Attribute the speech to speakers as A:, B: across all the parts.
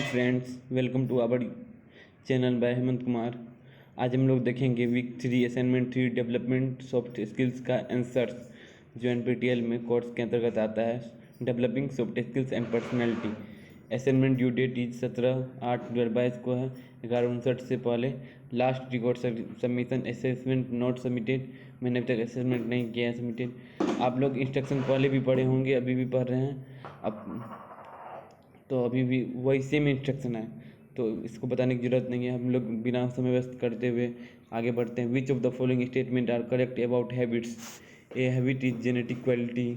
A: Morning friends, welcome to our channel by Hemant Kumar. आज हम लोग देखेंगे week 3 assignment 3 development soft skills का आंसर्स जो एनपीटीईएल में कोर्स के अंतर्गत आता है। Developing soft skills and personality. Assignment due date is 17/8/2022 को है, 11:59 से पहले। Last record submission assessment not submitted. मैंने अभी तक असेसमेंट नहीं किया है सबमिटेड। आप लोग इंस्ट्रक्शन पहले भी पढ़े होंगे, अभी भी पढ़ रहे हैं अब, तो अभी भी वही सेम इंस्ट्रक्शन है, तो इसको बताने की ज़रूरत नहीं है। हम लोग बिना समय व्यस्त करते हुए आगे बढ़ते हैं। Which of the following statement are correct about habits? A habit is genetic quality.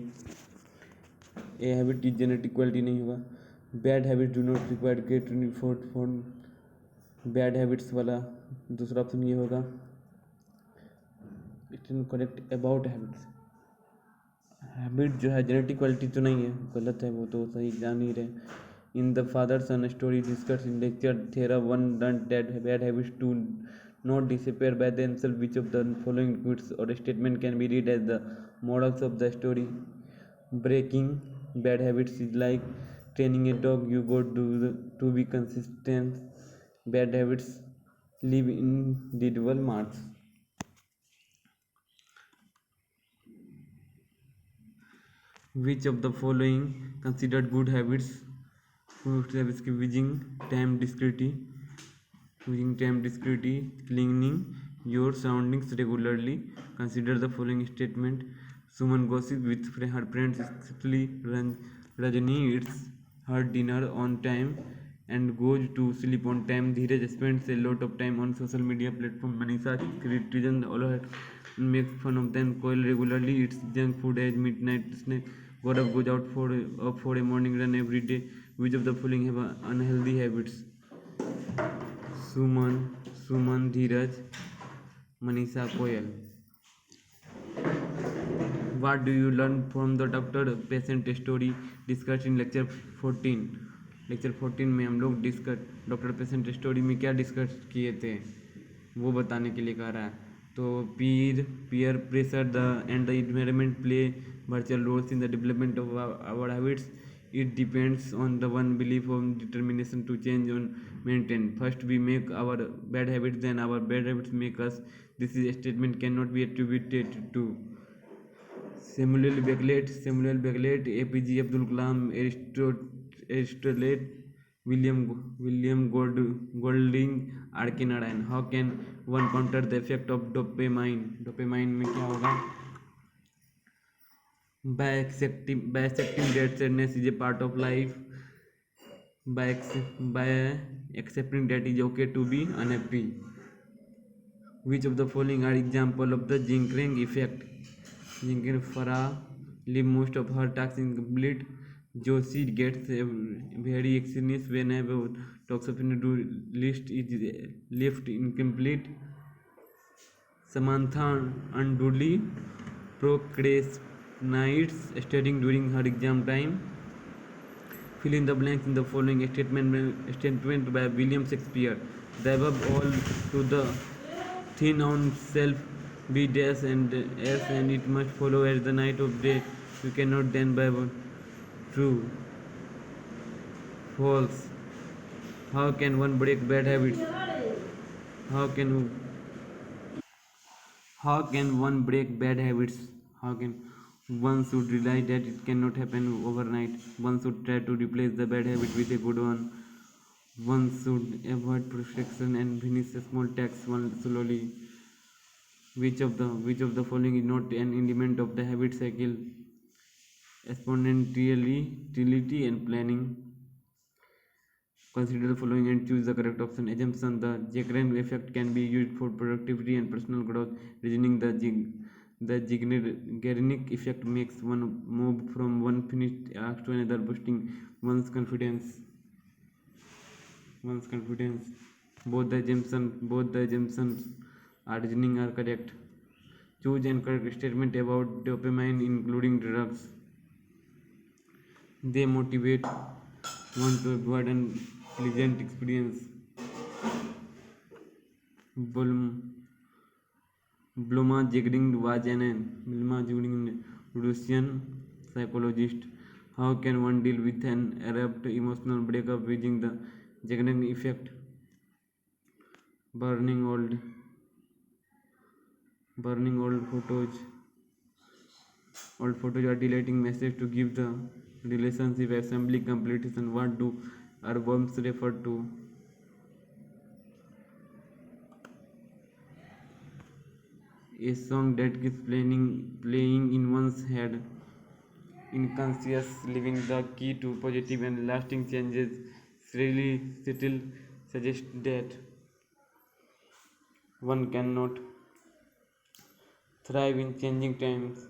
A: A habit is genetic quality नहीं होगा। Bad habit do not require great effort for bad habits वाला दूसरा ऑप्शन ये होगा। It is correct about habits. Habit जो है genetic quality तो नहीं है, गलत है, वो तो सही जान ही रहे। In the father son story discuss in lecture थेरा one done that bad habits to not disappear by themselves. Which of the following quotes or statement can be read as the morals of the story? Breaking bad habits is like training a dog. You got to be consistent. Bad habits leave indelible marks. Which of the following considered good habits? Good habits की using time discreetly, cleaning your surroundings regularly. Consider the following statement. Suman gossips with her friends, especially Rajani eats her dinner on time and goes to sleep on time. Dheeraj spends a lot of time on social media platform. Manisha criticizes all her and makes fun of them. Coil regularly eats junk food as midnight snack. Gaurav goes out for a morning run every day. Which of the following have unhealthy habits? Suman, Dheeraj, Manisha, Koyal. What do you learn from the doctor patient story discussed in lecture 14? Lecture 14 में हम लोग doctor patient story में क्या discuss किए थे वो बताने के लिए कह रहा है। तो peer pressure and the environment play virtual roles in the development of our habits. It depends on the one belief on determination to change and maintain. First we make our bad habits, then our bad habits make us. This is a statement cannot be attributed to Samuel Beckett, APJ Abdul Kalam, Aristotle, William Golding, R.K. Narayan. How can one counter the effect of dopamine? Dopamine में क्या होगा? By accepting that sadness is a part of life. By accepting that it is okay to be unhappy. Which of the following are example of the Zinkering effect? Farah leave most of her tasks incomplete. Josie gets very anxious whenever talks of to list is left incomplete. Samantha unduly procrastinates studying during her exam time. Fill in the blanks in the following statement by William Shakespeare. The above all to the thin on self be dash and s and it must follow as the night of day. You cannot then by true. False. How can one break bad habits? How can one break bad habits? How can one should realize that it cannot happen overnight. One should try to replace the bad habit with a good one. One should avoid perfection and finish a small task one slowly. Which of the following is not an element of the habit cycle? Exponentiality and planning. Consider the following and choose the correct option. Assumption: the Zekran effect can be used for productivity and personal growth. Reasoning: the Zeigarnik effect makes one move from one finished task to another, boosting one's confidence. Both the assumptions are reasoning are correct. Choose and correct statement about dopamine, including drugs. They motivate one to avoid an pleasant experience. Bluma Zegring was an Russian psychologist. How can one deal with an abrupt emotional breakup using the Jaggering effect, burning old old photos or deleting message to give the relationship assembly completion. What do earthworms refer to? A song that keeps playing in one's head, unconscious, leaving the key to positive and lasting changes. Really still suggest that one cannot thrive in changing times.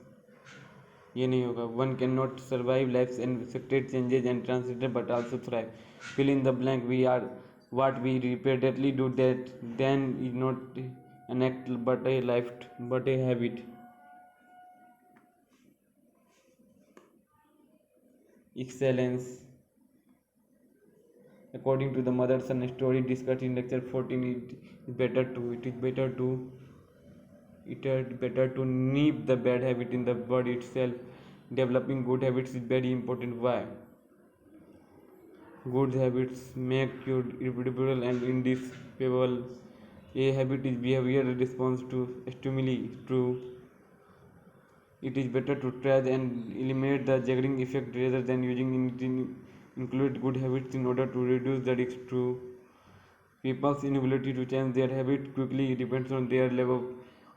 A: ये नहीं होगा. One cannot survive life's unexpected changes and transition but also thrive. Fill in the blank. We are what we repeatedly do, that then is not an act but a habit. Excellence. According to the mother son story discussed in lecture 14, it is better to nip the bad habit in the bud itself. Developing good habits is very important. Why? Good habits make you irreplaceable and indispensable. A habit is behavioral response to stimuli. True. It is better to try and eliminate the juggling effect rather than using include good habits in order to reduce the risk. True. People's inability to change their habit quickly depends on their level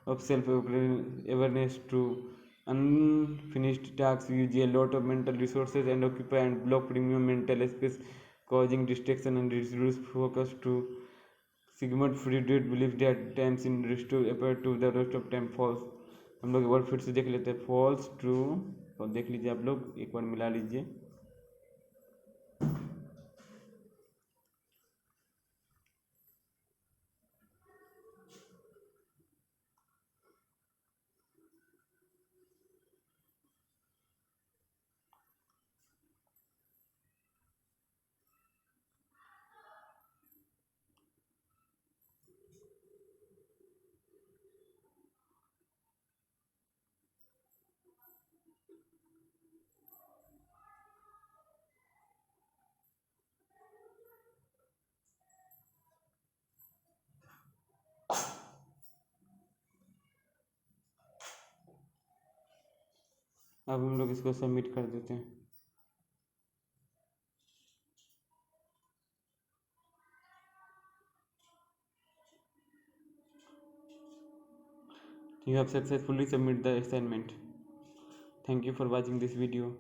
A: of self-awareness. True. Unfinished tasks use a lot of mental resources and occupy and block premium mental space, causing distraction and reduce focus. True. Sigmund Freud believes that times in restore appear to the rest of time. False. हम लोग एक बार फिर से देख लेते हैं. False, true. और देख लीजिए आप लोग, एक बार मिला लीजिए. अब हम लोग इसको सबमिट कर देते हैं. You have successfully submitted the assignment. Thank you for watching this video.